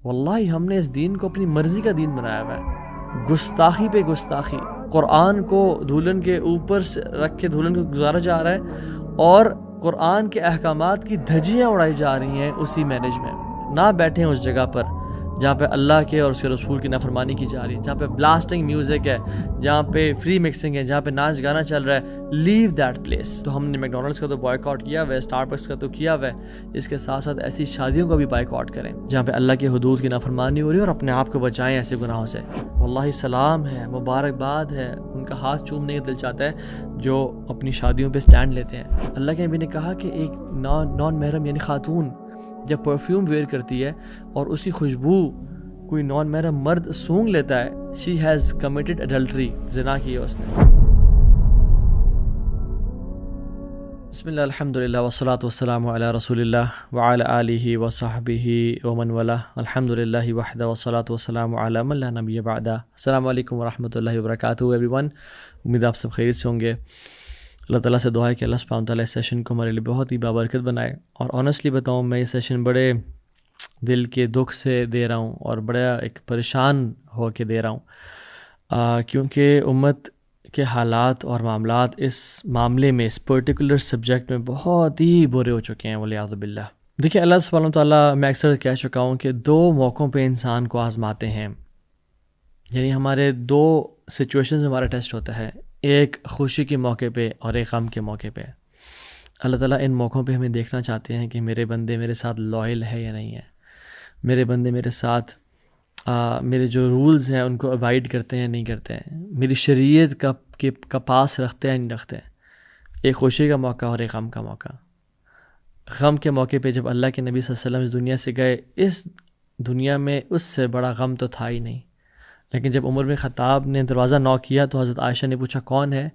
واللہ ہم نے اس دین کو اپنی مرضی کا دین بنایا ہوا ہے، گستاخی پہ گستاخی، قرآن کو دھولن کے اوپر سے رکھ کے دھولن کو گزارا جا رہا ہے، اور قرآن کے احکامات کی دھجیاں اڑائی جا رہی ہیں اسی مینج میں۔ نہ بیٹھیں اس جگہ پر جہاں پہ اللہ کے اور اس کے رسول کی نافرمانی کی جا رہی ہے، جہاں پہ بلاسٹنگ میوزک ہے، جہاں پہ فری مکسنگ ہے، جہاں پہ ناچ گانا چل رہا ہے۔ Leave that place. تو ہم نے میکڈونلڈس کا تو بائیک آؤٹ کیا ہوا ہے، اسٹار بکس کا تو کیا ہوا ہے، اس کے ساتھ ساتھ ایسی شادیوں کا بھی بائیک آؤٹ کریں جہاں پہ اللہ کے حدود کی نافرمانی ہو رہی ہے، اور اپنے آپ کو بچائیں ایسے گناہوں سے۔ واللہ سلام ہے، مبارکباد ہے، ان کا ہاتھ چومنے کا دل چاہتا ہے جو اپنی شادیوں پہ سٹینڈ لیتے ہیں۔ اللہ کے نبی نے کہا کہ ایک نان محرم یعنی خاتون جب پرفیوم ویئر کرتی ہے اور اس کی خوشبو کوئی نان محرم مرد سونگھ لیتا ہے، she has committed adultery، زنا کی ہے اس نے۔ بسم اللہ الحمدللہ والصلاة والسلام علی رسول اللہ وعلی آلہ وصحبہ ومن والاه، الحمدللہ وحدہ والصلاة والسلام علی من لا نبی بعدہ۔ السلام علیکم ورحمۃ اللہ وبرکاتہ ایوری ون، امید آپ سب خیریت سے ہوں گے۔ اللہ تعالیٰ سے دعا ہے کہ اللہ سبحانہ تعالیٰ اس سیشن کو ہمارے لیے بہت ہی بابرکت بنائے، اور آنیسٹلی بتاؤں میں یہ سیشن بڑے دل کے دکھ سے دے رہا ہوں اور بڑا ایک پریشان ہو کے دے رہا ہوں، کیونکہ امت کے حالات اور معاملات اس معاملے میں، اس پرٹیکولر سبجیکٹ میں بہت ہی برے ہو چکے ہیں والعیاذ باللہ۔ دیکھیں اللہ سبحانہ تعالیٰ، میں اکثر کہہ چکا ہوں کہ دو موقعوں پہ انسان کو آزماتے ہیں، یعنی ہمارے دو سچویشنز ہمارا ٹیسٹ ہوتا ہے، ایک خوشی کے موقع پہ اور ایک غم کے موقع پہ۔ اللہ تعالیٰ ان موقعوں پہ ہمیں دیکھنا چاہتے ہیں کہ میرے بندے میرے ساتھ لائل ہے یا نہیں ہے، میرے بندے میرے ساتھ میرے جو رولز ہیں ان کو ابائڈ کرتے ہیں نہیں کرتے ہیں، میری شریعت کا پاس رکھتے ہیں نہیں رکھتے ہیں۔ ایک خوشی کا موقع اور ایک غم کا موقع۔ غم کے موقع پہ جب اللہ کے نبی صلی اللہ علیہ وسلم اس دنیا سے گئے، اس دنیا میں اس سے بڑا غم تو تھا ہی نہیں، لیکن جب عمر بن خطاب نے دروازہ نوک کیا تو حضرت عائشہ نے پوچھا کون ہے،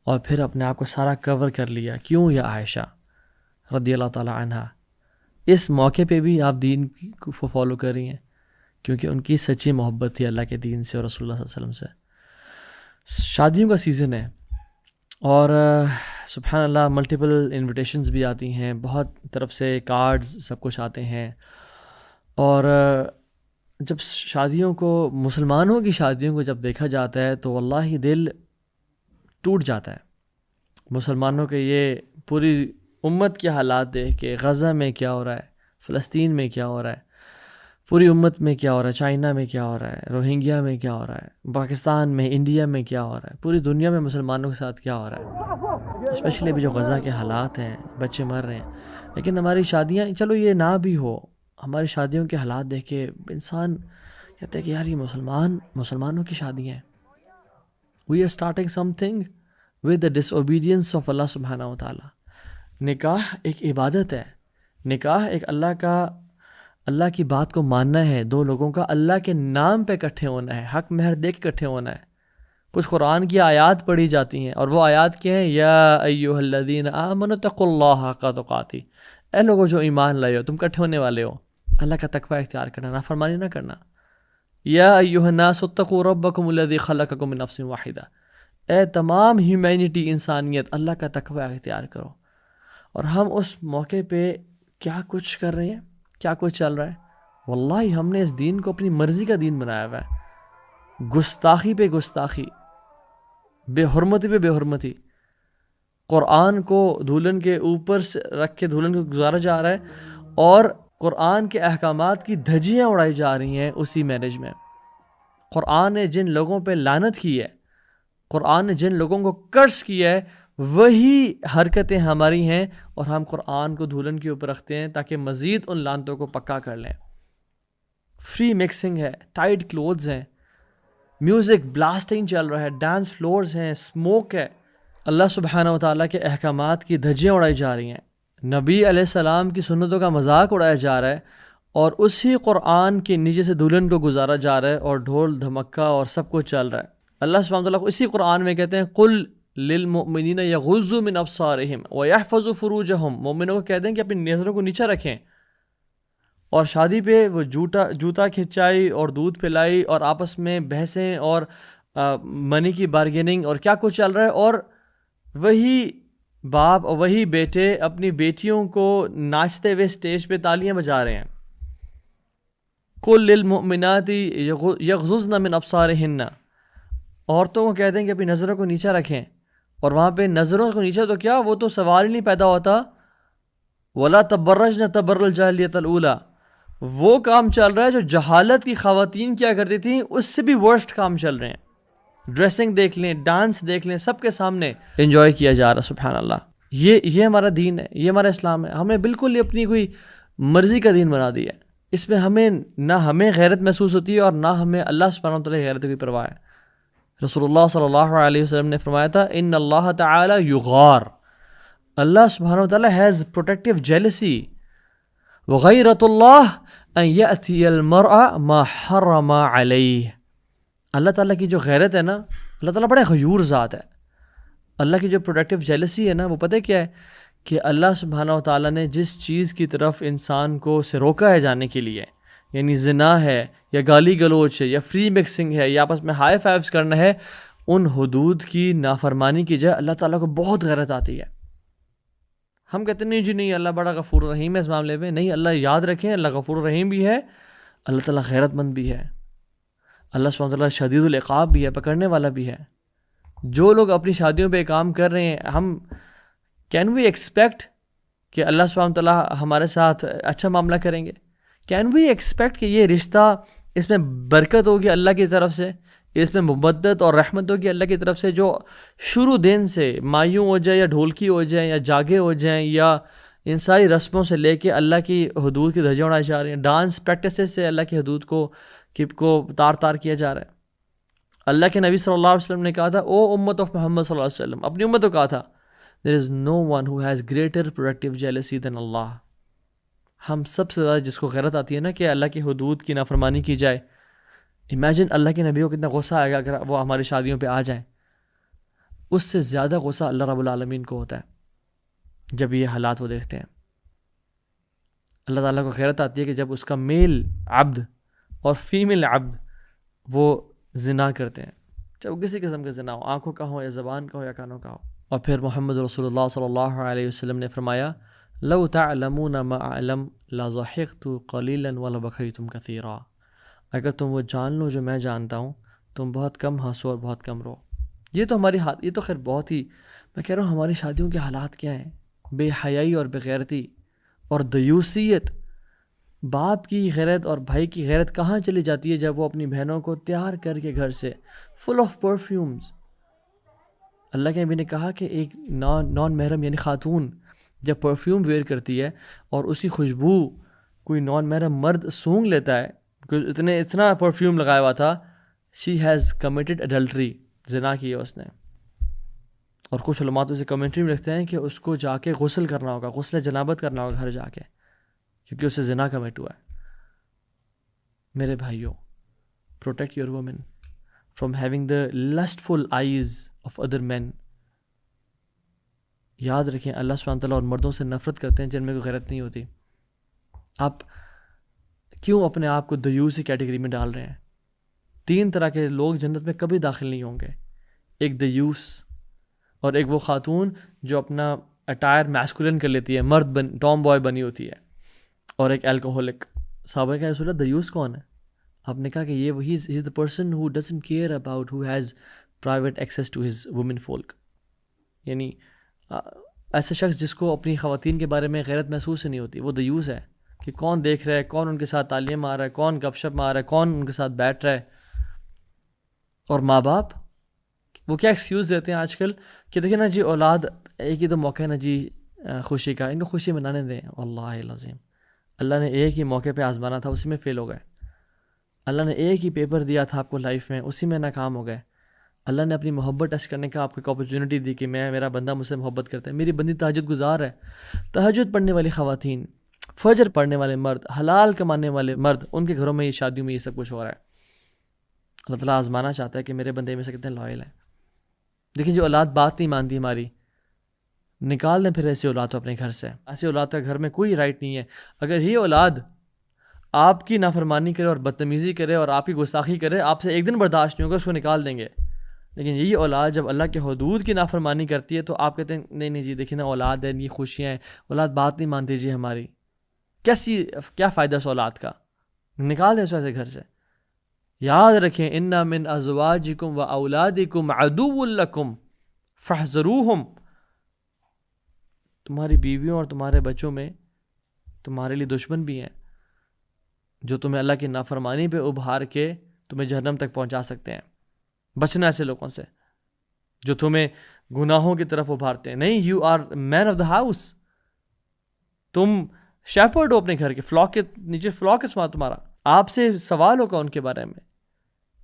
اور پھر اپنے آپ کو سارا کور کر لیا، کیوں یا عائشہ رضی اللہ تعالی عنہا، اس موقع پہ بھی آپ دین کو فالو کر رہی ہیں، کیونکہ ان کی سچی محبت تھی اللہ کے دین سے اور رسول اللہ صلی اللہ علیہ وسلم سے۔ شادیوں کا سیزن ہے، اور سبحان اللہ ملٹیپل انویٹیشنز بھی آتی ہیں، بہت طرف سے کارڈز سب کچھ آتے ہیں، اور جب شادیوں کو، مسلمانوں کی شادیوں کو جب دیکھا جاتا ہے تو واللہ دل ٹوٹ جاتا ہے۔ مسلمانوں کے یہ پوری امت کے حالات دیکھ کے، غزہ میں کیا ہو رہا ہے، فلسطین میں کیا ہو رہا ہے، پوری امت میں کیا ہو رہا ہے، چائنا میں کیا ہو رہا ہے، روہنگیا میں کیا ہو رہا ہے، پاکستان میں، انڈیا میں کیا ہو رہا ہے، پوری دنیا میں مسلمانوں کے ساتھ کیا ہو رہا ہے، اسپیشلی ابھی جو غزہ کے حالات ہیں، بچے مر رہے ہیں۔ لیکن ہماری شادیاں، چلو یہ نہ بھی ہو، ہماری شادیوں کے حالات دیکھ کے انسان کہتا ہے کہ یار یہ مسلمانوں کی شادیاں ہیں۔ We are starting something with the disobedience of اللہ سبحانہ و تعالیٰ۔ نکاح ایک عبادت ہے، نکاح ایک اللہ کی بات کو ماننا ہے، دو لوگوں کا اللہ کے نام پہ اکٹھے ہونا ہے، حق مہر دے کے اکٹھے ہونا ہے۔ کچھ قرآن کی آیات پڑھی جاتی ہیں، اور وہ آیات کیا ہیں، یا ایھا الذین آمنوا اتقوا اللہ حق تقاتہ، اے لوگوں جو ایمان لائے ہو، تم اکٹھے ہونے والے ہو، اللہ کا تقوی اختیار کرنا، نافرمانی نہ کرنا۔ یا ایھا الناس اتقوا ربکم الذی خلقکم من نفس واحدہ، اے تمام ہیومینٹی، انسانیت، اللہ کا تقوی اختیار کرو۔ اور ہم اس موقع پہ کیا کچھ کر رہے ہیں، کیا کچھ چل رہا ہے۔ واللہ ہم نے اس دین کو اپنی مرضی کا دین بنایا ہوا ہے، گستاخی پہ گستاخی، بے حرمتی پہ بے حرمتی، قرآن کو دھولن کے اوپر سے رکھ کے دھولن کو گزارا جا رہا ہے، اور قرآن کے احکامات کی دھجیاں اڑائی جا رہی ہیں اسی میرج میں۔ قرآن نے جن لوگوں پہ لعنت کی ہے، قرآن نے جن لوگوں کو کرس کیا ہے، وہی حرکتیں ہماری ہیں، اور ہم قرآن کو دھولن کے اوپر رکھتے ہیں تاکہ مزید ان لعنتوں کو پکا کر لیں۔ فری مکسنگ ہے، ٹائٹ کلوتھز ہیں، میوزک بلاسٹنگ چل رہا ہے، ڈانس فلورز ہیں، اسموک ہے، اللہ سبحانہ و تعالیٰ کے احکامات کی دھجیاں اڑائی جا رہی ہیں، نبی علیہ السلام کی سنتوں کا مذاق اڑایا جا رہا ہے، اور اسی قرآن کے نیچے سے دلہن کو گزارا جا رہا ہے، اور ڈھول دھمکا اور سب کچھ چل رہا ہے۔ اللہ سبحانہ وتعالیٰ اسی قرآن میں کہتے ہیں قل للمؤمنین یغضوا من ابصارہم ویحفظوا فروجہم، مومنوں کو کہتے ہیں کہ اپنی نظروں کو نیچے رکھیں، اور شادی پہ وہ جوتا کھچائی اور دودھ پلائی اور آپس میں بحثیں اور منی کی بارگیننگ اور کیا کچھ چل رہا ہے، اور وہی باپ اور وہی بیٹے اپنی بیٹیوں کو ناچتے ہوئے اسٹیج پہ تالیاں بجا رہے ہیں۔ قل للمؤمنات یغضضن من ابصارہن، عورتوں کو کہتے ہیں کہ اپنی نظروں کو نیچے رکھیں، اور وہاں پہ نظروں کو نیچے تو کیا، وہ تو سوال ہی نہیں پیدا ہوتا. ولا تبرجن تبرج الجاہلیۃ الاولی، وہ کام چل رہا ہے جو جہالت کی خواتین کیا کرتی تھیں اس سے بھی ورسٹ کام چل رہے ہیں. ڈریسنگ دیکھ لیں، ڈانس دیکھ لیں، سب کے سامنے انجوائے کیا جا رہا. سبحان اللہ. یہ ہمارا دین ہے، یہ ہمارا اسلام ہے. ہمیں بالکل ہی اپنی کوئی مرضی کا دین بنا دیا ہے. اس میں نہ ہمیں غیرت محسوس ہوتی ہے اور نہ ہمیں اللہ سبحانہ و تعالیٰ کی غیرت کی پرواہ ہے. رسول اللہ صلی اللہ علیہ وسلم نے فرمایا تھا ان اللہ تعالی یغار، اللہ سبحانہ و تعالیٰ ہیز پروٹیکٹیو جیلسی. وغیرت اللہ ان یأتی المرء ما حرم علیہ، اللہ تعالیٰ کی جو غیرت ہے نا، اللہ تعالیٰ بڑے غیور ذات ہے. اللہ کی جو پروٹیکٹیو جیلسی ہے نا، وہ پتہ کیا ہے کہ اللہ سبحانہ و تعالیٰ نے جس چیز کی طرف انسان کو سے روکا ہے جانے کے لیے، یعنی زنا ہے یا گالی گلوچ ہے یا فری مکسنگ ہے یا آپس میں ہائی فائیوز کرنا ہے، ان حدود کی نافرمانی کی جائے اللہ تعالیٰ کو بہت غیرت آتی ہے. ہم کہتے ہیں نہیں جی نہیں، اللہ بڑا غفور رحیم ہے اس معاملے میں. نہیں، اللہ یاد رکھیں اللہ غفور رحیم بھی ہے، اللہ تعالیٰ غیرت مند بھی ہے، اللہ سبحانہ تعالیٰ شدید العقاب بھی ہے، پکڑنے والا بھی ہے. جو لوگ اپنی شادیوں پہ کام کر رہے ہیں، ہم کین وی ایکسپیکٹ کہ اللہ سبحانہ تعالیٰ ہمارے ساتھ اچھا معاملہ کریں گے؟ کین وی ایکسپیکٹ کہ یہ رشتہ اس میں برکت ہوگی اللہ کی طرف سے، اس میں مبدت اور رحمت ہوگی اللہ کی طرف سے، جو شروع دن سے مایوں ہو جائے یا ڈھولکی ہو جائیں یا جاگے ہو جائیں یا ان ساری رسموں سے لے کے اللہ کی حدود کی دھجیاں اڑائی جا رہی ہیں، ڈانس پریکٹسز سے اللہ کی حدود کو تار تار کیا جا رہا ہے. اللہ کے نبی صلی اللہ علیہ وسلم نے کہا تھا او امت آف محمد صلی اللہ علیہ وسلم، اپنی امت کو کہا تھا there is no one who has greater protective jealousy than Allah. ہم سب سے زیادہ جس کو غیرت آتی ہے نا کہ اللہ کی حدود کی نافرمانی کی جائے. امیجن اللہ کے نبی کو کتنا غصہ آئے گا اگر وہ ہماری شادیوں پہ آ جائیں. اس سے زیادہ غصہ اللہ رب العالمین کو ہوتا ہے جب یہ حالات وہ دیکھتے ہیں. اللہ تعالیٰ کو غیرت آتی ہے کہ جب اس کا میل عبد اور فیمیل عبد وہ زنا کرتے ہیں، چاہے وہ کسی قسم کا زنا ہو، آنکھوں کا ہو یا زبان کا ہو یا کانوں کا ہو. اور پھر محمد رسول اللہ صلی اللہ علیہ وسلم نے فرمایا لو تعلمون ما اعلم لضحكت قليلا ولبكيتم كثيرا، اگر تم وہ جان لو جو میں جانتا ہوں تم بہت کم ہنسو اور بہت کم رو. یہ تو ہماری یہ تو خیر بہت ہی، میں کہہ رہا ہوں ہماری شادیوں کے حالات کیا ہیں، بے حیائی اور بغیرتی اور دیوسیت. باپ کی غیرت اور بھائی کی غیرت کہاں چلی جاتی ہے جب وہ اپنی بہنوں کو تیار کر کے گھر سے فل آف پرفیومز. اللہ کے نبی نے کہا کہ ایک نان محرم یعنی خاتون جب پرفیوم ویئر کرتی ہے اور اسی خوشبو کوئی نان محرم مرد سونگھ لیتا ہے، اتنا پرفیوم لگایا ہوا تھا، شی ہیز کمیٹڈ اڈلٹری، زنا کی ہے اس نے. اور کچھ علماء تو اسے کمنٹری میں لکھتے ہیں کہ اس کو جا کے غسل کرنا ہوگا، غسل جنابت کرنا ہوگا گھر جا کے، کیونکہ اسے زنا کمٹ ہوا ہے. میرے بھائیوں، protect your women from having the lustful eyes of other men. یاد رکھیں اللہ سبحانہ تعالیٰ اور مردوں سے نفرت کرتے ہیں جن میں کوئی غیرت نہیں ہوتی. آپ کیوں اپنے آپ کو دیوسی کیٹیگری میں ڈال رہے ہیں؟ 3 طرح کے لوگ جنت میں کبھی داخل نہیں ہوں گے. ایک دیوس، اور ایک وہ خاتون جو اپنا اٹائر میسکولن کر لیتی ہے، مرد ٹام بوائے بنی ہوتی ہے، اور ایک الکوہولک. صحابہ کہ رسول اللہ دیوس کون ہے؟ آپ نے کہا کہ یہ وہی is the person who doesn't care about, who has private access to his womenfolk. یعنی ایسا شخص جس کو اپنی خواتین کے بارے میں غیرت محسوس نہیں ہوتی، وہ دیوس ہے. کہ کون دیکھ رہا ہے، کون ان کے ساتھ تالیاں مار رہا ہے، کون گپ شپ مار رہا ہے، کون ان کے ساتھ بیٹھ رہا ہے. اور ماں باپ وہ کیا ایکسکیوز دیتے ہیں آج کل کہ دیکھیں نا جی اولاد، ایک ہی تو موقع ہے نا جی خوشی کا، ان کو خوشی منانے دیں. واللہ العظیم اللہ نے ایک ہی موقع پہ آزمانا تھا، اسی میں فیل ہو گئے. اللہ نے ایک ہی پیپر دیا تھا آپ کو لائف میں، اسی میں ناکام ہو گئے. اللہ نے اپنی محبت ٹیسٹ کرنے کا آپ کو ایک اپرچونٹی دی کہ میرا بندہ مجھ سے محبت کرتا ہے، میری بندی تہجد گزار ہے. تہجد پڑھنے والی خواتین، فجر پڑھنے والے مرد، حلال کمانے والے مرد، ان کے گھروں میں یہ شادیوں میں یہ سب کچھ ہو رہا ہے. اللہ تعالیٰ آزمانا چاہتا ہے کہ میرے بندے میں سے کتنے لائل ہیں. دیکھیں جو اولاد بات نہیں مانتی ہماری، نکال دیں پھر ایسی اولاد تو اپنے گھر سے. ایسی اولاد کا گھر میں کوئی رائٹ نہیں ہے. اگر یہ اولاد آپ کی نافرمانی کرے اور بدتمیزی کرے اور آپ کی گستاخی کرے، آپ سے ایک دن برداشت نہیں ہوگا، اس کو نکال دیں گے. لیکن یہی اولاد جب اللہ کے حدود کی نافرمانی کرتی ہے تو آپ کہتے ہیں نہیں نہیں جی دیکھیں نا اولاد ہے، یہ خوشیاں ہیں، اولاد بات نہیں مانتی جی ہماری. کیا فائدہ اس اولاد کا؟ نکال دیں اس ایسے گھر سے. یاد رکھیں ان من ازواجکم و اولادکم عدو لکم فاحذروہم، تمہاری بیویوں اور تمہارے بچوں میں تمہارے لیے دشمن بھی ہیں جو تمہیں اللہ کی نافرمانی پہ ابھار کے تمہیں جہنم تک پہنچا سکتے ہیں. بچنا ایسے لوگوں سے جو تمہیں گناہوں کی طرف ابھارتے ہیں. نہیں، you are man of the house, تم شیپرڈ ہو اپنے گھر کے، فلاک کے نیچے فلاک ہے تمہارا، آپ سے سوال ہوگا ان کے بارے میں.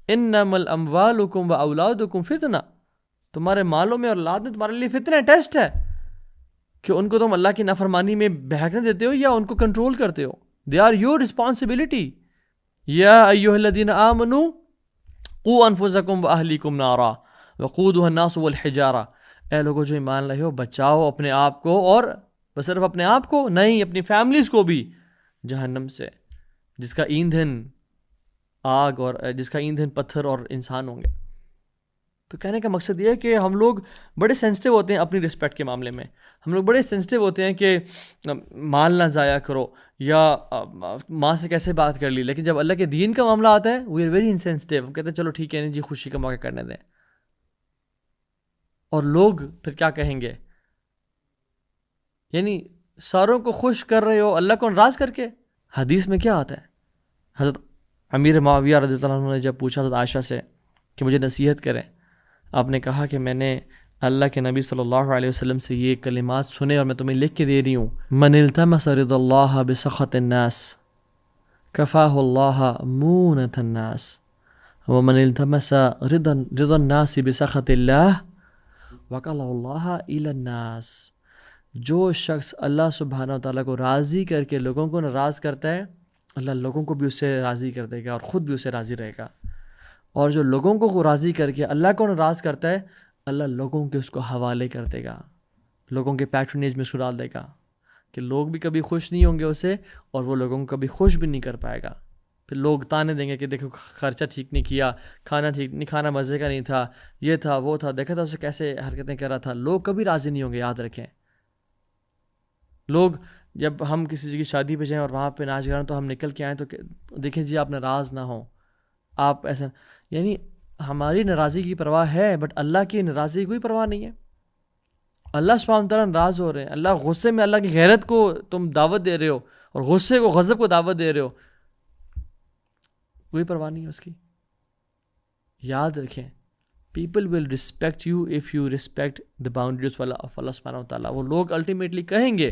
انما الاموالکم و اولادکم فتنہ، تمہارے مالوں میں اور اولاد میں تمہارے لیے فتنہ، ٹیسٹ ہے کہ ان کو تم اللہ کی نافرمانی میں بہکنے دیتے ہو یا ان کو کنٹرول کرتے ہو. They are your responsibility. یا ایھا الذین آمنوا قوا انفسکم واہلیکم نارا وقودها الناس والحجارہ، اے لوگوں جو ایمان لائے ہو، بچاؤ اپنے آپ کو، اور بس صرف اپنے آپ کو نہیں، اپنی فیملیز کو بھی جہنم سے، جس کا ایندھن آگ اور جس کا ایندھن پتھر اور انسان ہوں گے. تو کہنے کا مقصد یہ ہے کہ ہم لوگ بڑے سینسٹیو ہوتے ہیں اپنی رسپیکٹ کے معاملے میں. ہم لوگ بڑے سینسٹیو ہوتے ہیں کہ مال نہ ضائع کرو یا ماں سے کیسے بات کر لی، لیکن جب اللہ کے دین کا معاملہ آتا ہے وی آر ویری انسینسٹیو. ہم کہتے ہیں چلو ٹھیک ہے نہیں جی، خوشی کا موقع کرنے دیں. اور لوگ پھر کیا کہیں گے؟ یعنی ساروں کو خوش کر رہے ہو اللہ کو ناراض کر کے. حدیث میں کیا آتا ہے؟ حضرت امیر معاویہ رضی اللہ عنہ نے جب پوچھا حضرت عائشہ سے کہ مجھے نصیحت کریں، آپ نے کہا کہ میں نے اللہ کے نبی صلی اللہ علیہ وسلم سے یہ کلمات سنے اور میں تمہیں لکھ کے دے رہی ہوں. من التمس رضا اللہ بسخط الناس کفاہ اللہ مونۃ الناس ومن التمس رضا الناس بسخط اللہ وکلہ اللہ الی الناس. جو شخص اللہ سبحانہ و تعالیٰ کو راضی کر کے لوگوں کو ناراض کرتا ہے، اللہ لوگوں کو بھی اس سے راضی کر دے گا اور خود بھی اسے راضی رہے گا. اور جو لوگوں کو راضی کر کے اللہ کو ناراض کرتا ہے، اللہ لوگوں کے اس کو حوالے کر دے گا، لوگوں کے پیٹرنیج میں اس کو ڈال دے گا کہ لوگ بھی کبھی خوش نہیں ہوں گے اسے اور وہ لوگوں کو کبھی خوش بھی نہیں کر پائے گا. پھر لوگ تانے دیں گے کہ دیکھو خرچہ ٹھیک نہیں کیا، کھانا ٹھیک نہیں، کھانا مزے کا نہیں تھا، یہ تھا وہ تھا، دیکھا تھا اسے کیسے حرکتیں کر رہا تھا. لوگ کبھی راضی نہیں ہوں گے، یاد رکھیں. لوگ جب ہم کسی کی شادی پہ جائیں اور وہاں پہ ناچ گانا تو ہم نکل کے آئیں تو دیکھیں جی آپ ناراض نہ ہوں، آپ ایسا، یعنی ہماری ناراضی کی پرواہ ہے بٹ اللہ کی ناراضی کی کوئی پرواہ نہیں ہے. اللہ سبحانہ تعالیٰ ناراض ہو رہے ہیں، اللہ غصے میں، اللہ کی غیرت کو تم دعوت دے رہے ہو اور غصے کو، غضب کو دعوت دے رہے ہو، کوئی پرواہ نہیں ہے اس کی. یاد رکھیں people will respect you if you respect the boundaries of اللہ سبحانہ تعالیٰ. وہ لوگ الٹیمیٹلی کہیں گے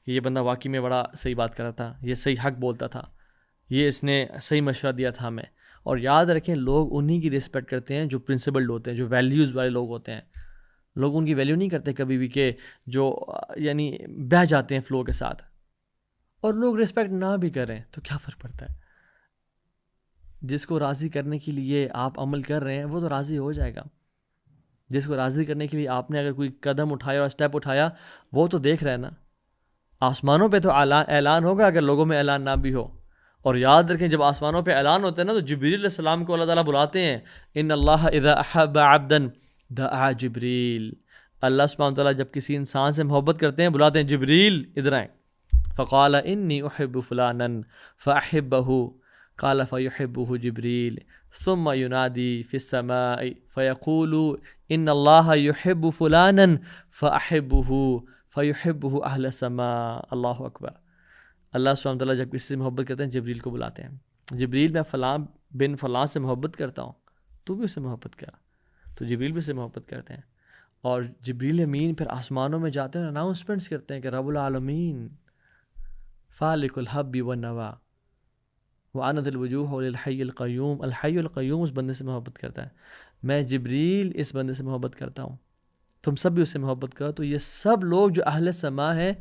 کہ یہ بندہ واقعی میں بڑا صحیح بات کر رہا تھا، یہ صحیح حق بولتا تھا، یہ اس نے صحیح مشورہ دیا تھا ہمیں. اور یاد رکھیں لوگ انہی کی رسپیکٹ کرتے ہیں جو پرنسپلڈ ہوتے ہیں، جو ویلیوز والے لوگ ہوتے ہیں. لوگ ان کی ویلیو نہیں کرتے کبھی بھی کہ جو یعنی بہہ جاتے ہیں فلو کے ساتھ. اور لوگ رسپیکٹ نہ بھی کریں تو کیا فرق پڑتا ہے؟ جس کو راضی کرنے کے لیے آپ عمل کر رہے ہیں وہ تو راضی ہو جائے گا. جس کو راضی کرنے کے لیے آپ نے اگر کوئی قدم اٹھایا اور اسٹیپ اٹھایا وہ تو دیکھ رہے ہیں نا. آسمانوں پہ تو اعلان ہوگا اگر لوگوں میں اعلان نہ بھی ہو. اور یاد رکھیں جب آسمانوں پہ اعلان ہوتا ہے نا تو جبریل علیہ السلام کو اللہ تعالیٰ بلاتے ہیں. ان اللہ اذا احب عبدا دعا جبریل. اللہ سبحانہ تعالیٰ جب کسی انسان سے محبت کرتے ہیں بلاتے ہیں جبریل ادھر آئیں. فقال انی احب فلانا فاحبہ قال فیحبہ جبریل ثم ینادی فی السماء فیقول ان اللہ یحب فلانا فاحبہ فیحبہ اہل السماء. اللہ اکبر. اللہ سبحانہ تعالیٰ جب کسی سے محبت کرتے ہیں جبریل کو بلاتے ہیں. جبریل میں فلاں بن فلاں سے محبت کرتا ہوں، تو بھی اسے محبت کر. تو جبریل بھی اسے محبت کرتے ہیں. اور جبریل امین پھر آسمانوں میں جاتے ہیں، اناؤنسمنٹس کرتے ہیں کہ رب العالمین فالق الحب والنوا وعنت الوجوہ للحی القیوم. الحی القیوم اس بندے سے محبت کرتا ہے. میں جبریل اس بندے سے محبت کرتا ہوں، تم سب بھی اس سے محبت کرو. تو یہ سب لوگ جو اہل سما ہیں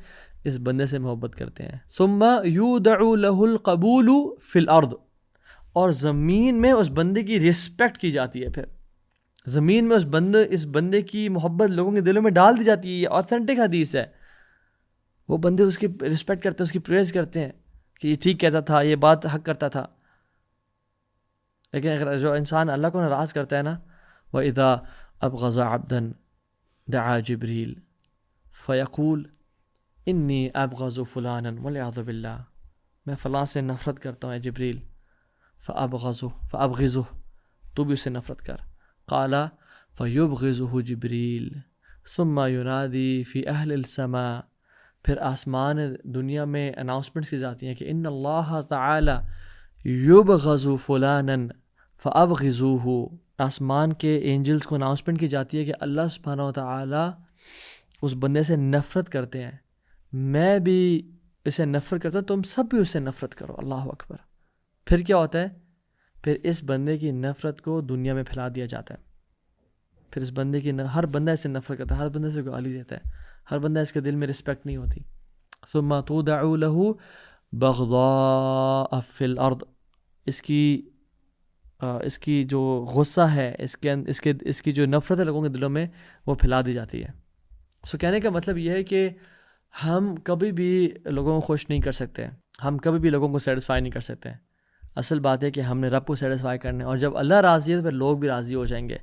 اس بندے سے محبت کرتے ہیں. ثم یودع له القبول فی الارض. اور زمین میں اس بندے کی رسپیکٹ کی جاتی ہے. پھر زمین میں اس بندے کی محبت لوگوں کے دلوں میں ڈال دی جاتی ہے. یہ اوتھینٹک حدیث ہے. وہ بندے اس کی رسپیکٹ کرتے ہیں، اس کی پریز کرتے ہیں کہ یہ ٹھیک کہتا تھا، یہ بات حق کرتا تھا. لیکن اگر جو انسان اللہ کو ناراض کرتا ہے نا، وَإِذَا أَبْغَضَ عَبْدًا دعا جبریل فیقول انی ابغض فلانا والعیاذ باللہ. میں فلاں سے نفرت کرتا ہوں اے جبریل، فابغضه تو بھی اس سے نفرت کر. قال فیبغضه جبریل ثم ینادی فی اہل السماء، پھر آسمان دنیا میں اناؤنسمنٹس کی جاتی ہیں کہ ان اللہ تعالی یبغض فلانا فابغضوه. آسمان کے اینجلز کو اناؤنسمنٹ کی جاتی ہے کہ اللہ سبحانہ و تعالی اس بندے سے نفرت کرتے ہیں، میں بھی اسے نفرت کرتا ہوں، تم سب بھی اس سے نفرت کرو. اللہ اکبر. پھر کیا ہوتا ہے؟ پھر اس بندے کی نفرت کو دنیا میں پھیلا دیا جاتا ہے. پھر اس بندے کی ہر بندہ اس سے نفرت کرتا ہے، ہر بندے سے گالی دیتا ہے، ہر بندہ اس کے دل میں رسپیکٹ نہیں ہوتی. ثم تودع له بغضاء فی الارض، اس کی جو غصہ ہے، اس کی جو نفرت ہے لوگوں کے دلوں میں، وہ پھیلا دی جاتی ہے. سو کہنے کا مطلب یہ ہے کہ ہم کبھی بھی لوگوں کو خوش نہیں کر سکتے، ہم کبھی بھی لوگوں کو سیٹسفائی نہیں کر سکتے. اصل بات ہے کہ ہم نے رب کو سیٹسفائی کرنا ہے، اور جب اللہ راضی ہے تو پھر لوگ بھی راضی ہو جائیں گے.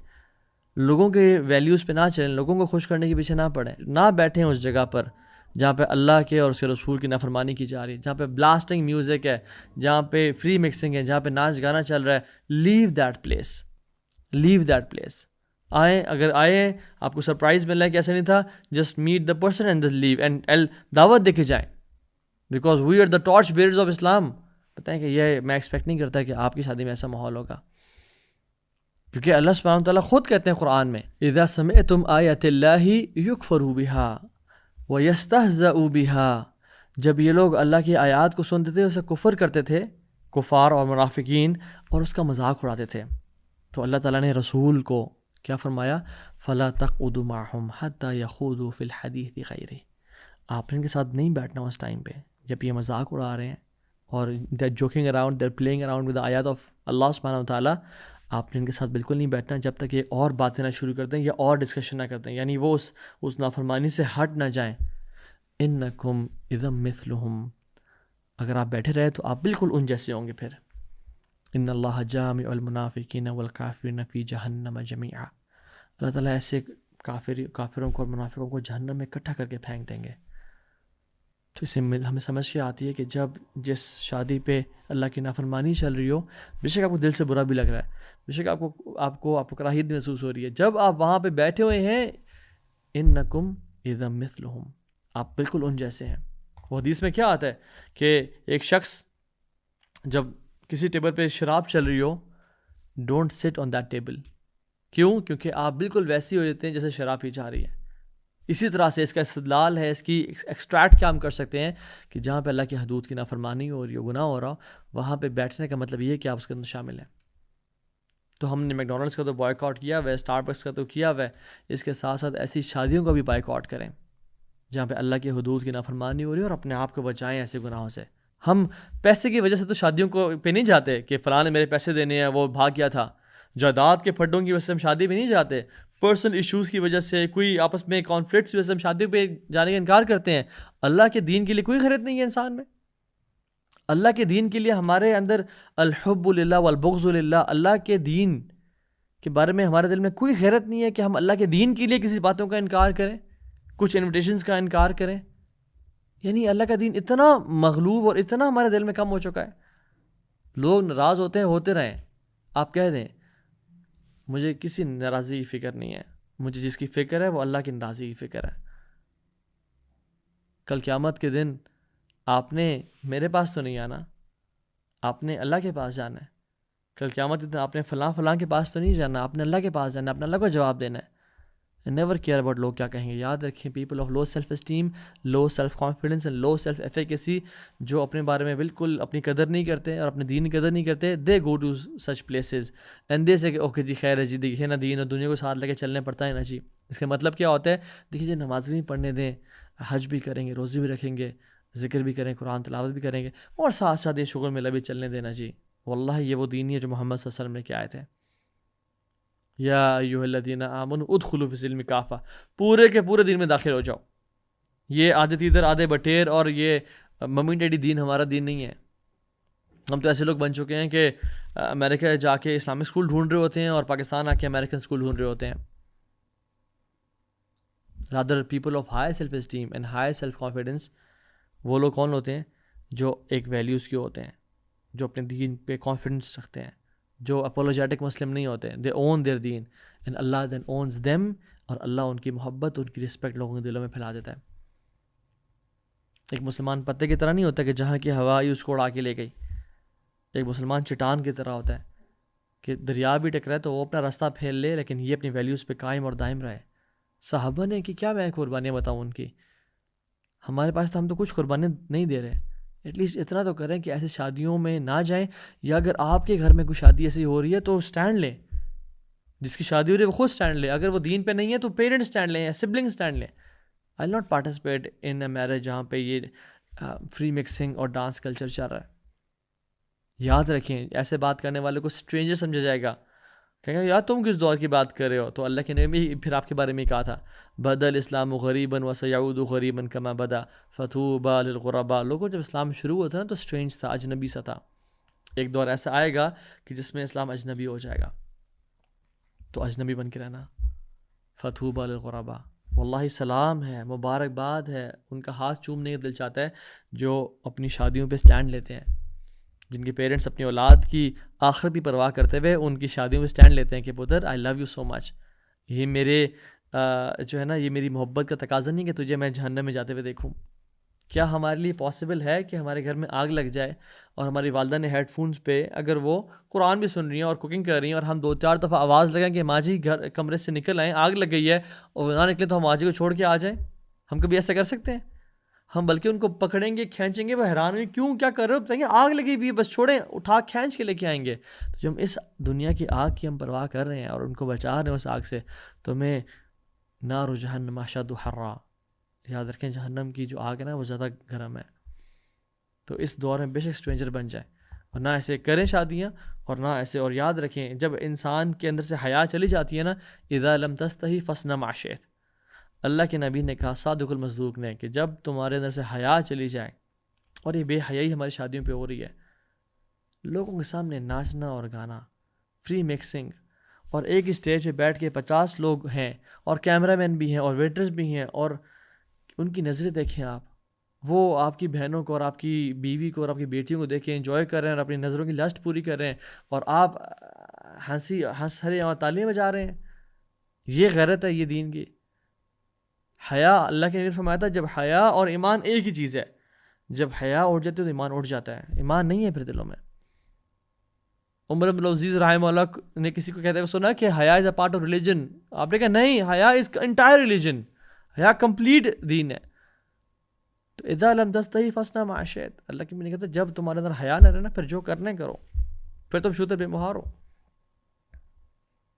لوگوں کے ویلیوز پہ نہ چلیں، لوگوں کو خوش کرنے کے پیچھے نہ پڑیں، نہ بیٹھیں اس جگہ پر جہاں پہ اللہ کے اور اس کے رسول کی نافرمانی کی جا رہی ہے، جہاں پہ بلاسٹنگ میوزک ہے، جہاں پہ فری مکسنگ ہے، جہاں پہ ناچ گانا چل رہا ہے. Leave that place, leave that place. اگر آئیں آپ کو سرپرائز مل رہا ہے کہ ایسا نہیں تھا، just meet the person and leave and دعوت دے کے جائیں، because we are the torch bearers of Islam. بتائیں کہ یہ میں ایکسپیکٹ نہیں کرتا کہ آپ کی شادی میں ایسا ماحول ہوگا، کیونکہ اللہ سبحانہ وتعالیٰ خود کہتے ہیں قرآن میں اذا سمعتم آیات اللہ یکفر بها ویستہزأ بها، جب یہ لوگ اللہ کی آیات کو سنتے تھے اسے کفر کرتے تھے، کفار اور منافقین، اور اس کا مذاق اڑاتے تھے، تو اللہ تعالیٰ نے رسول کو کیا فرمایا؟ فلا تقعدوا معهم حتى يخوضوا في الحديث غيره، آپ نے ان کے ساتھ نہیں بیٹھنا اس ٹائم پہ جب یہ مذاق اڑا رہے ہیں اور they're joking around, they're playing around with the آیات of اللہ سبحانہ وتعالیٰ. آپ نے ان کے ساتھ بالکل نہیں بیٹھنا جب تک یہ اور باتیں نہ شروع کر دیں یا اور ڈسکشن نہ کرتے ہیں، یعنی وہ اس نافرمانی سے ہٹ نہ جائیں. انکم اذا مثلہم، اگر آپ بیٹھے رہے تو آپ بالکل ان جیسے ہوں گے. پھر ان اللہ جامع المنافقین والکافرین فی جہنم جمیعا، اللہ تعالیٰ ایسے کافروں کو اور منافقوں کو جہنم میں اکٹھا کر کے پھینک دیں گے. تو اس سے ہمیں سمجھ کے آتی ہے کہ جب جس شادی پہ اللہ کی نافرمانی چل رہی ہو، بے شک آپ کو دل سے برا بھی لگ رہا ہے، بے شک آپ کو کراہیت بھی محسوس ہو رہی ہے، جب آپ وہاں پہ بیٹھے ہوئے ہیں انکم اذا مثلہم، آپ بالکل ان جیسے ہیں. وہ حدیث میں کیا آتا ہے کہ ایک شخص جب کسی ٹیبل پہ شراب چل رہی ہو، ڈونٹ سٹ آن دیٹ ٹیبل. کیوں؟ کیونکہ آپ بالکل ویسی ہو جاتے ہیں جیسے شراب پی جا رہی ہے. اسی طرح سے اس کا استدلال ہے، اس کی ایکسٹریکٹ کیا ہم کر سکتے ہیں کہ جہاں پہ اللہ کی حدود کی نافرمانی ہو رہی ہو، گناہ ہو رہا ہو، وہاں پہ بیٹھنے کا مطلب یہ ہے کہ آپ اس کے اندر شامل ہیں. تو ہم نے میکڈونلڈس کا تو بائیک آؤٹ کیا ہوا ہے، اسٹار بکس کا تو کیا ہوا ہے، اس کے ساتھ ساتھ ایسی شادیوں کا بھی بائیک آؤٹ کریں جہاں پہ اللہ کی حدود کی نافرمانی ہو رہی ہے، اور اپنے آپ کو بچائیں ایسے گناہوں سے. ہم پیسے کی وجہ سے تو شادیوں کو پہ نہیں جاتے کہ فلاں نے میرے پیسے دینے ہیں، وہ بھاگ گیا تھا. جائیداد کے پھڈوں کی وجہ سے ہم شادی پہ نہیں جاتے، پرسنل ایشوز کی وجہ سے، کوئی آپس میں کانفلکٹس کی وجہ سے ہم شادیوں پہ جانے کا انکار کرتے ہیں. اللہ کے دین کے لیے کوئی غیرت نہیں ہے انسان میں. اللہ کے دین کے لیے ہمارے اندر الحب للہ والبغض للہ، اللہ کے دین کے بارے میں ہمارے دل میں کوئی غیرت نہیں ہے کہ ہم اللہ کے دین کے لیے کسی باتوں کا انکار کریں، کچھ انویٹیشنز کا انکار کریں. یعنی اللہ کا دین اتنا مغلوب اور اتنا ہمارے دل میں کم ہو چکا ہے. لوگ ناراض ہوتے ہیں، ہوتے رہیں، آپ کہہ دیں مجھے کسی ناراضی کی فکر نہیں ہے، مجھے جس کی فکر ہے وہ اللہ کی ناراضی کی فکر ہے. کل قیامت کے دن آپ نے میرے پاس تو نہیں آنا، آپ نے اللہ کے پاس جانا ہے. کل قیامت کے دن آپ نے فلاں کے پاس تو نہیں جانا، آپ نے اللہ کے پاس جانا ہے، اپنے اللہ کو جواب دینا ہے. نیور کیئر اباؤٹ لوگ کیا کہیں گے. یاد رکھیں people of low self esteem, low self confidence and low self efficacy, جو اپنے بارے میں بالکل اپنی قدر نہیں کرتے اور اپنے دین کی قدر نہیں کرتے، they go to such places and they say کہ اوکے جی خیر ہے جی، دیکھیے نا دین اور دنیا کو ساتھ لے کے چلنے پڑتا ہے نا جی. اس کا مطلب کیا ہوتا ہے؟ دیکھیے جی نماز بھی پڑھنے دیں، حج بھی کریں گے، روزے بھی رکھیں گے، ذکر بھی کریں، قرآن تلاوت بھی کریں گے، اور ساتھ ساتھ یہ شغل میلہ بھی چلنے دینا جی. واللہ یہ وہ دین نہیں ہے جو محمد صلی اللہ علیہ وسلم نے کیا آئے تھے. یا ایھا الذین آمنوا ادخلوا فی السلم کافہ، پورے کے پورے دین میں داخل ہو جاؤ. یہ آدھے تیتر آدھے بٹیر اور یہ ممی ڈیڈی دین ہمارا دین نہیں ہے. ہم تو ایسے لوگ بن چکے ہیں کہ امریکہ جا کے اسلامک اسکول ڈھونڈ رہے ہوتے ہیں اور پاکستان آ کے امریکن اسکول ڈھونڈ رہے ہوتے ہیں. Rather people of high self esteem and high self confidence وہ لوگ کون ہوتے ہیں جو ایک ویلیوز کے ہوتے ہیں، جو اپنے دین پہ کانفیڈنس رکھتے ہیں، جو اپولوجیٹک مسلم نہیں ہوتے، دے اون دیئر دین اینڈ اللہ دین اونز دیم، اور اللہ ان کی محبت، ان کی رسپیکٹ لوگوں کے دلوں میں پھیلا دیتا ہے۔ ایک مسلمان پتے کی طرح نہیں ہوتا کہ جہاں کی ہوا آئی اس کو اڑا کے لے گئی۔ ایک مسلمان چٹان کی طرح ہوتا ہے کہ دریا بھی ٹکرائے تو وہ اپنا راستہ پھیل لے، لیکن یہ اپنی ویلیوز پہ قائم اور دائم رہے۔ صحابہ نے کہ کیا میں قربانیاں بتاؤں ان کی، ہمارے پاس تو ہم تو کچھ قربانیاں نہیں دے رہے، ایٹ لیسٹ اتنا تو کریں کہ ایسے شادیوں میں نہ جائیں، یا اگر آپ کے گھر میں کوئی شادی ایسی ہو رہی ہے تو سٹینڈ لیں، جس کی شادی ہو رہی ہے وہ خود سٹینڈ لے، اگر وہ دین پہ نہیں ہے تو پیرنٹ سٹینڈ لیں یا سبلنگ سٹینڈ لیں۔ I not participate in a marriage جہاں پہ یہ فری مکسنگ اور ڈانس کلچر چل رہا ہے۔ یاد رکھیں ایسے بات کرنے والے کو اسٹرینجر سمجھا جائے گا، کہیں گے یار تم کس دور کی بات کر رہے ہو، تو اللہ کے نبی پھر آپ کے بارے میں کہا تھا بدل اسلام غریباً وسیعود غریباً کما بدا فطوبی للغرباء۔ لوگوں جب اسلام شروع ہوتا ہے نا تو اسٹرینج تھا، اجنبی سا تھا، ایک دور ایسا آئے گا کہ جس میں اسلام اجنبی ہو جائے گا، تو اجنبی بن کے رہنا۔ فطوبی للغرباء، واللہ سلام ہے، مبارکباد ہے، ان کا ہاتھ چومنے کا دل چاہتا ہے جو اپنی شادیوں پہ سٹینڈ لیتے ہیں، جن کے پیرنٹس اپنی اولاد کی آخرت کی پرواہ کرتے ہوئے ان کی شادیوں میں سٹینڈ لیتے ہیں کہ پتر آئی لو یو سو مچ، یہ میرے جو ہے نا یہ میری محبت کا تقاضا نہیں کہ تجھے میں جہنم میں جاتے ہوئے دیکھوں۔ کیا ہمارے لیے پاسبل ہے کہ ہمارے گھر میں آگ لگ جائے اور ہماری والدہ نے ہیڈ فونس پہ اگر وہ قرآن بھی سن رہی ہیں اور کوکنگ کر رہی ہیں اور ہم 2-4 دفعہ آواز لگائیں کہ ماں جی گھر کمرے سے نکل آئیں، آگ لگ گئی ہے، اور نہ نکلے تو ہم ماں جی کو چھوڑ کے آ جائیں؟ ہم کبھی ایسا کر سکتے ہیں؟ ہم بلکہ ان کو پکڑیں گے، کھینچیں گے، وہ حیران ہوئی کیوں کیا کر رہے ہو، بتائیں گے آگ لگی ہوئی بس چھوڑیں، اٹھا کھینچ کے لے کے آئیں گے۔ تو جب ہم اس دنیا کی آگ کی ہم پرواہ کر رہے ہیں اور ان کو بچا رہے ہیں اس آگ سے، تو ہمیں نار جہنم اشد حرا، یاد رکھیں جہنم کی جو آگ ہے نا وہ زیادہ گرم ہے۔ تو اس دور میں بے شک اسٹرینجر بن جائیں اور نہ ایسے کریں شادیاں، اور نہ ایسے، اور یاد رکھیں جب انسان کے اندر سے حیا چلی جاتی ہے نا، اذا لم تستحی فاصنع ما شئت، اللہ کے نبی نے کہا صادق المصدوق نے کہ جب تمہارے اندر سے حیا چلی جائے، اور یہ بے حیائی ہماری شادیوں پہ ہو رہی ہے، لوگوں کے سامنے ناچنا اور گانا، فری مکسنگ، اور ایک ہی اسٹیج پہ بیٹھ کے 50 لوگ ہیں اور کیمرہ مین بھی ہیں اور ویٹرز بھی ہیں، اور ان کی نظریں دیکھیں آپ، وہ آپ کی بہنوں کو اور آپ کی بیوی کو اور آپ کی بیٹیوں کو دیکھیں انجوائے کر رہے ہیں اور اپنی نظروں کی لسٹ پوری کر رہے ہیں، اور آپ ہنس رہے ہیں اور تالیاں بجا رہے ہیں۔ یہ غیرت ہے، یہ دین کی حیا۔ اللہ کے نبی نے فرمایا تھا جب حیا اور ایمان ایک ہی چیز ہے، جب حیا اٹھ جاتی ہے تو ایمان اٹھ جاتا ہے، ایمان نہیں ہے پھر دلوں میں۔ عمر بن العزیز رحمہ اللہ نے کسی کو کہتے ہوئے سنا کہ حیا از اے پارٹ آف ریلیجن، آپ نے کہا نہیں، حیا از انٹائر ریلیجن، حیا کمپلیٹ دین ہے۔ تو اذا لم تستحی فاصنع ما شئت، اللہ کے نبی نے کہتا جب تمہارے اندر حیا نہ رہے نا، پھر جو کرنے کرو، پھر تم شوتر بے مہار ہو۔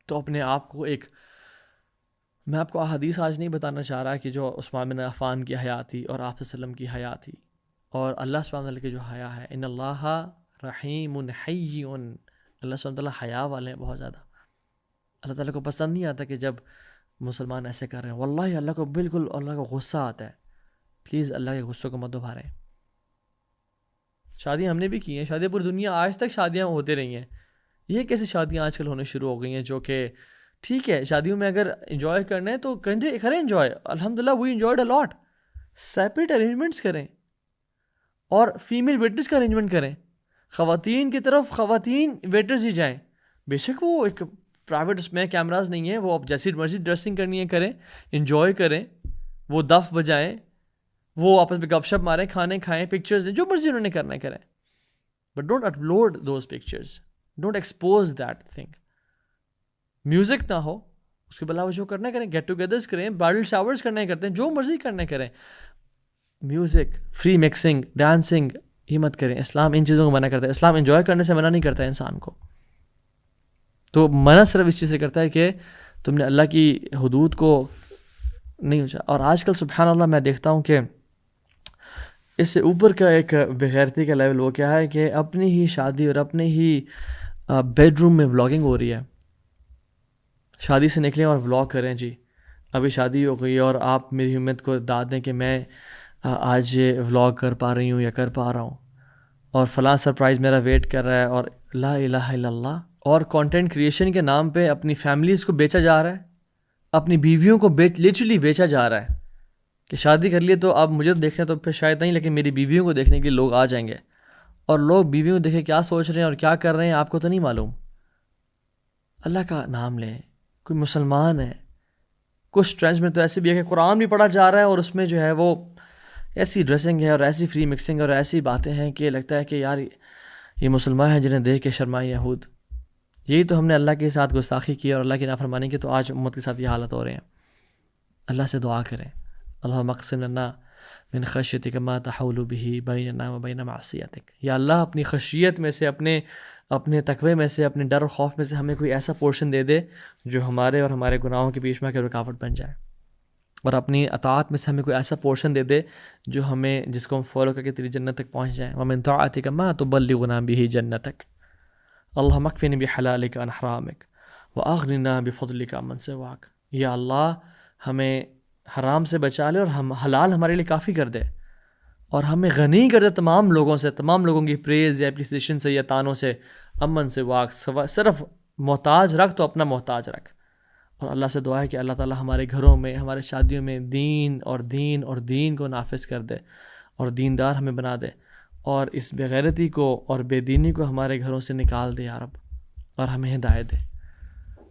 تو اپنے آپ کو ایک، میں آپ کو احادیث آج نہیں بتانا چاہ رہا کہ جو عثمان بن عفان کی حیا تھی اور آپ صلی اللہ علیہ وسلم کی حیا تھی، اور اللہ سبحانہ وتعالیٰ کی جو حیا ہے، ان اللہ رحیم حی، اللہ سبحانہ وتعالیٰ حیا والے ہیں بہت زیادہ۔ اللہ تعالیٰ کو پسند نہیں آتا کہ جب مسلمان ایسے کر رہے ہیں، واللہ اللہ کو بالکل، اللہ کو غصہ آتا ہے۔ پلیز اللہ کے غصے کو مت ابھاریں۔ شادیاں ہم نے بھی کی ہیں، شادیاں پوری دنیا آج تک شادیاں ہوتے رہی ہیں، یہ کیسی شادیاں آج کل ہونے شروع ہو گئی ہیں جو کہ ٹھیک ہے شادیوں میں اگر انجوائے کرنا ہے تو کریں انجوائے، الحمدللہ وی انجوائڈ اے لاٹ، سیپریٹ ارینجمنٹس کریں اور فیمیل ویٹرز کا ارینجمنٹ کریں، خواتین کی طرف خواتین ویٹرز ہی جائیں، بے شک وہ ایک پرائیویٹ اس میں کیمراز نہیں ہیں، وہ آپ جیسی مرضی ڈریسنگ کرنی ہے کریں، انجوائے کریں، وہ دف بجائیں، وہ آپس میں گپ شپ ماریں، کھانے کھائیں، پکچرز دیں، جو مرضی انہوں نے کرنا ہے کریں، but don't upload those pictures, don't expose that thing. Music نہ ہو، اس کے علاوہ جو کرنا کریں، گیٹ ٹوگیدرز کریں، برائڈل شاورز کرنا کرتے ہیں، جو مرضی کرنا کریں، میوزک، فری مکسنگ، ڈانسنگ یہ مت کریں۔ اسلام ان چیزوں کو منع کرتا ہے، اسلام انجوائے کرنے سے منع نہیں کرتا ہے انسان کو، تو منع صرف اس چیز سے کرتا ہے کہ تم نے اللہ کی حدود کو نہیں اونچا۔ اور آج کل سبحان اللہ میں دیکھتا ہوں کہ اس سے اوپر کا ایک بغیرتی کا لیول وہ کیا ہے کہ اپنی ہی شادی اور اپنے ہی بیڈ روم میں ولاگنگ ہو رہی ہے۔ شادی سے نکلیں اور ولاگ کریں، جی ابھی شادی ہو گئی اور آپ میری ہمت کو داد دیں کہ میں آج ولاگ کر پا رہی ہوں یا کر پا رہا ہوں، اور فلاں سرپرائز میرا ویٹ کر رہا ہے، اور لا الہ الا اللہ، اور کانٹینٹ کریشن کے نام پہ اپنی فیملیز کو بیچا جا رہا ہے، اپنی بیویوں کو لٹرلی بیچا جا رہا ہے کہ شادی کر لیے تو اب مجھے تو دیکھنا تو پھر شاید نہیں، لیکن میری بیویوں کو دیکھنے کے لیے لوگ آ جائیں گے، اور لوگ بیویوں کو دیکھے کیا سوچ رہے ہیں اور کیا کر رہے ہیں آپ کو تو نہیں معلوم۔ اللہ کا نام لیں، کوئی مسلمان ہے، کچھ ٹرینڈز میں تو ایسے بھی ہے کہ قرآن بھی پڑھا جا رہا ہے اور اس میں جو ہے وہ ایسی ڈریسنگ ہے اور ایسی فری مکسنگ اور ایسی باتیں ہیں کہ لگتا ہے کہ یار یہ مسلمان ہیں جنہیں دیکھ کے شرمائے یہود۔ یہی تو ہم نے اللہ کے ساتھ گستاخی کی اور اللہ کی نافرمانی کی، تو آج امت کے ساتھ یہ حالت ہو رہے ہیں۔ اللہ سے دعا کریں، اللہم اقسم لنا من خشیتک ما تحول به بیننا وبین معصیتک، یا اللہ اپنی خشیت میں سے، اپنے تقوی میں سے، اپنے ڈر اور خوف میں سے ہمیں کوئی ایسا پورشن دے دے جو ہمارے اور ہمارے گناہوں کے بیچ میں رکاوٹ بن جائے، اور اپنی اطاعت میں سے ہمیں کوئی ایسا پورشن دے دے جو ہمیں، جس کو ہم فالو کر کے تیری جنت تک پہنچ جائیں۔ ومن طاعتک ما تبلغنا به جنتک، اللہم اکفنی بحلالک عن حرامک واغننا بفضلک عمن سواک، یا اللہ ہمیں حرام سے بچا لے اور ہم حلال ہمارے لیے کافی کر دے، اور ہمیں غنی کر دے تمام لوگوں سے، تمام لوگوں کی پریز یا اپریسیشن سے یا تانوں سے، امن سے واق، صرف محتاج رکھ تو اپنا محتاج رکھ۔ اور اللہ سے دعا ہے کہ اللہ تعالی ہمارے گھروں میں، ہمارے شادیوں میں دین کو نافذ کر دے اور دیندار ہمیں بنا دے، اور اس بغیرتی کو اور بے دینی کو ہمارے گھروں سے نکال دے یا رب، اور ہمیں ہدایت دے۔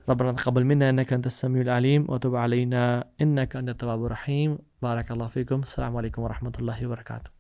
ربنا تقبل منا انك انت السميع العليم وتب علينا انك انت التواب الرحيم۔ بارك الله فيكم، السلام عليكم ورحمة الله وبركاته۔